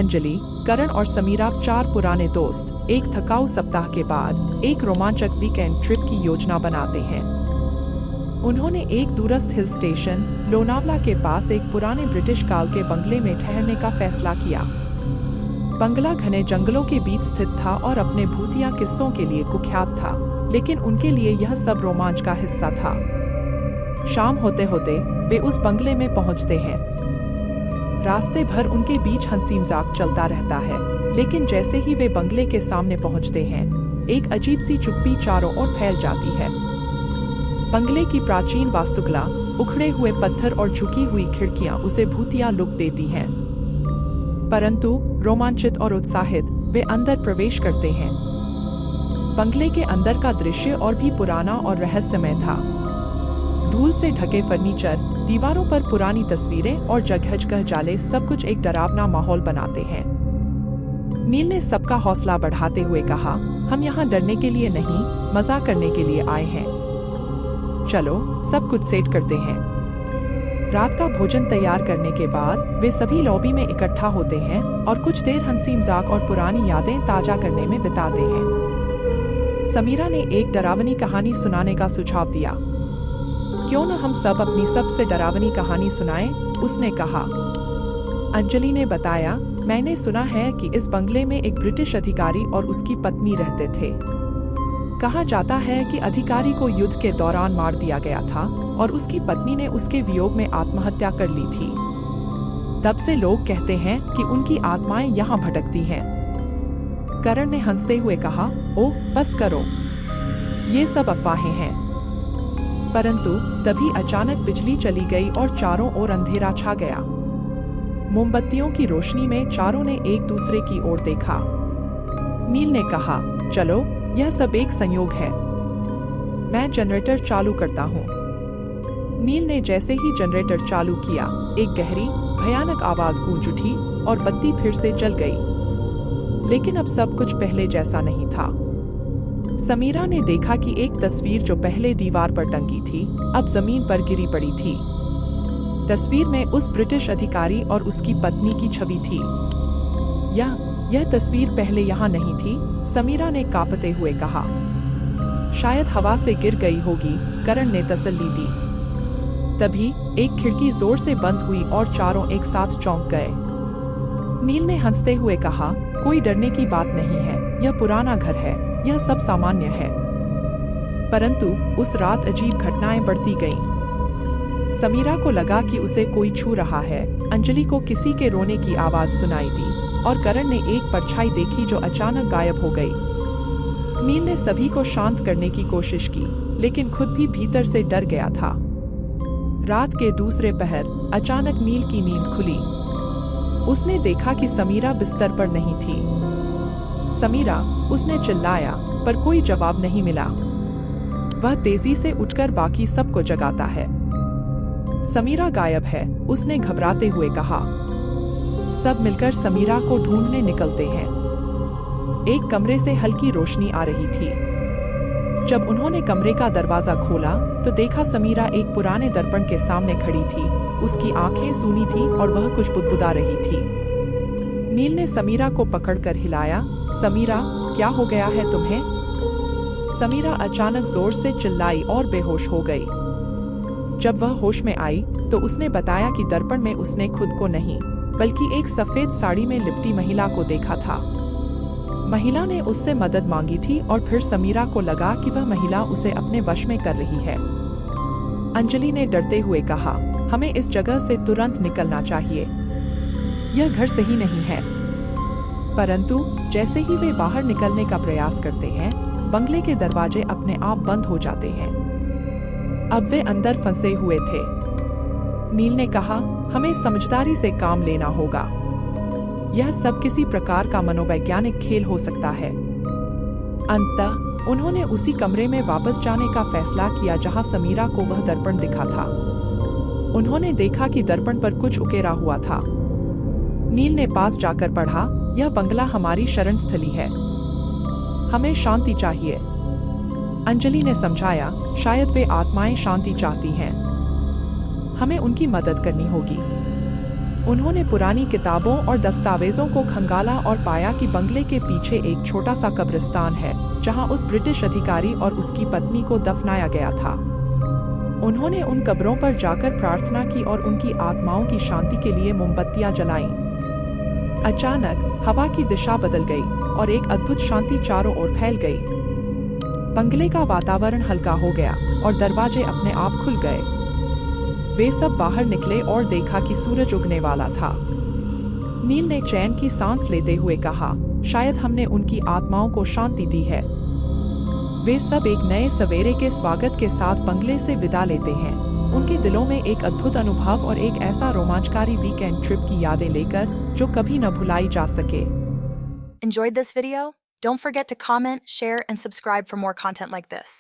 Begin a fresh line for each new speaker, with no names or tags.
अंजलि, करण और समीरा, 4 पुराने दोस्त, एक थकाऊ सप्ताह के बाद एक रोमांचक वीकेंड ट्रिप की योजना बनाते हैं। उन्होंने एक दूरस्थ हिल स्टेशन लोनावला के पास एक पुराने ब्रिटिश काल के बंगले में ठहरने का फैसला किया। बंगला घने जंगलों के बीच स्थित था और अपने भूतिया किस्सों के लिए कुख्यात था, लेकिन उनके लिए यह सब रोमांच का हिस्सा था। शाम होते होते वे उस बंगले में पहुंचते हैं। रास्ते भर उनके बीच हंसी मजाक चलता रहता है, लेकिन जैसे ही वे बंगले के सामने पहुंचते हैं, एक अजीब सी चुप्पी चारों ओर फैल जाती है। बंगले की प्राचीन वास्तुकला, उखड़े हुए पत्थर और झुकी हुई खिड़कियां उसे भूतिया लुक देती हैं। परंतु रोमांचित और उत्साहित वे अंदर प्रवेश करते हैं। बंगले के अंदर का दृश्य और भी पुराना और रहस्यमय था। धूल से ढके फर्नीचर, दीवारों पर पुरानी तस्वीरें और जगह-जगह जाले, सब कुछ एक डरावना माहौल बनाते हैं। नील ने सबका हौसला बढ़ाते हुए कहा, हम यहाँ डरने के लिए नहीं, मजा करने के लिए आए हैं। चलो सब कुछ सेट करते हैं। रात का भोजन तैयार करने के बाद वे सभी लॉबी में इकट्ठा होते हैं और कुछ देर हंसी मजाक और पुरानी यादें ताजा करने में बिताते हैं। समीरा ने एक डरावनी कहानी सुनाने का सुझाव दिया। क्यों न हम सब अपनी सबसे डरावनी कहानी सुनाएं, उसने कहा। अंजलि ने बताया, मैंने सुना है कि इस बंगले में एक ब्रिटिश अधिकारी और उसकी पत्नी रहते थे। कहा जाता है कि अधिकारी को युद्ध के दौरान मार दिया गया था और उसकी पत्नी ने उसके वियोग में आत्महत्या कर ली थी। तब से लोग कहते हैं कि उनकी आत्माएं यहाँ भटकती हैं। करण ने हंसते हुए कहा, ओह बस करो, ये सब अफवाहें हैं। परंतु तभी अचानक बिजली चली गई और चारों ओर अंधेरा छा गया। मोमबत्तियों की रोशनी में चारों ने एक दूसरे की ओर देखा। नील ने कहा, चलो यह सब एक संयोग है, मैं जनरेटर चालू करता हूँ। नील ने जैसे ही जनरेटर चालू किया, एक गहरी भयानक आवाज गूंज उठी और बत्ती फिर से जल गई। लेकिन अब सब कुछ पहले जैसा नहीं था। समीरा ने देखा कि एक तस्वीर जो पहले दीवार पर टंगी थी, अब जमीन पर गिरी पड़ी थी। तस्वीर में उस ब्रिटिश अधिकारी और उसकी पत्नी की छवि थी। यह तस्वीर पहले यहाँ नहीं थी, समीरा ने कांपते हुए कहा। शायद हवा से गिर गई होगी, करण ने तसल्ली दी। तभी एक खिड़की जोर से बंद हुई और चारों एक साथ चौंक गए। नील ने हंसते हुए कहा, कोई डरने की बात नहीं है, यह पुराना घर है, यह सब सामान्य है। परंतु उस रात अजीब घटनाएं बढ़ती गईं। समीरा को लगा कि उसे कोई छू रहा है, अंजलि को किसी के रोने की आवाज सुनाई दी और करण ने एक परछाई देखी जो अचानक गायब हो गई। नील ने सभी को शांत करने की कोशिश की, लेकिन खुद भी भीतर से डर गया था। रात के दूसरे पहर अचानक नील की नींद खुली। उसने देखा कि समीरा बिस्तर पर नहीं थी। समीरा, उसने चिल्लाया, पर कोई जवाब नहीं मिला। वह तेजी से उठकर बाकी सबको जगाता है। समीरा गायब है, उसने घबराते हुए कहा। सब मिलकर समीरा को ढूंढने निकलते हैं। एक कमरे से हल्की रोशनी आ रही थी। जब उन्होंने कमरे का दरवाजा खोला तो देखा समीरा एक पुराने दर्पण के सामने खड़ी थी। उसकी आंखें सूनी थी और वह कुछ बुदबुदा रही थी। नील ने समीरा को पकड़कर हिलाया। समीरा, क्या हो गया है तुम्हें? समीरा अचानक जोर से चिल्लाई और बेहोश हो गई। जब वह होश में आई तो उसने बताया कि दर्पण में उसने खुद को नहीं, बल्कि एक सफेद साड़ी में लिपटी महिला को देखा था। महिला ने उससे मदद मांगी थी और फिर समीरा को लगा कि वह महिला उसे अपने वश में कर रही है। अंजलि ने डरते हुए कहा, हमें इस जगह से तुरंत निकलना चाहिए, यह घर सही नहीं है। परंतु जैसे ही वे बाहर निकलने का प्रयास करते हैं, बंगले के दरवाजे अपने आप बंद हो जाते हैं। अब वे अंदर फंसे हुए थे। नील ने कहा, हमें समझदारी से काम लेना होगा। यह सब किसी प्रकार का मनोवैज्ञानिक खेल हो सकता है। अंततः उन्होंने उसी कमरे में वापस जाने का फैसला किया जहां समीरा को वह दर्पण दिखा था। उन्होंने देखा कि दर्पण पर कुछ उकेरा हुआ था। नील ने पास जाकर पढ़ा, यह बंगला हमारी शरण स्थली है, हमें शांति चाहिए। अंजलि ने समझाया, शायद वे आत्माएं शांति चाहती हैं, हमें उनकी मदद करनी होगी। उन्होंने पुरानी किताबों और दस्तावेजों को खंगाला और पाया कि बंगले के पीछे एक छोटा सा कब्रिस्तान है, जहां उस ब्रिटिश अधिकारी और उसकी पत्नी को दफनाया गया था। उन्होंने उन कब्रों पर जाकर प्रार्थना की और उनकी आत्माओं की शांति के लिए मोमबत्तियां जलाईं। अचानक हवा की दिशा बदल गई और एक अद्भुत शांति चारों ओर फैल गई। बंगले का वातावरण हल्का हो गया और दरवाजे अपने आप खुल गए। वे सब बाहर निकले और देखा कि सूरज उगने वाला था। नील ने चैन की सांस लेते हुए कहा, शायद हमने उनकी आत्माओं को शांति दी है। वे सब एक नए सवेरे के स्वागत के साथ बंगले से विदा लेते हैं, उनके दिलों में एक अद्भुत अनुभव और एक ऐसा रोमांचकारी वीकेंड ट्रिप की यादें लेकर जो कभी न भुलाई जा सके।
Enjoyed this video? Don't forget to comment, share, and subscribe for more content like this.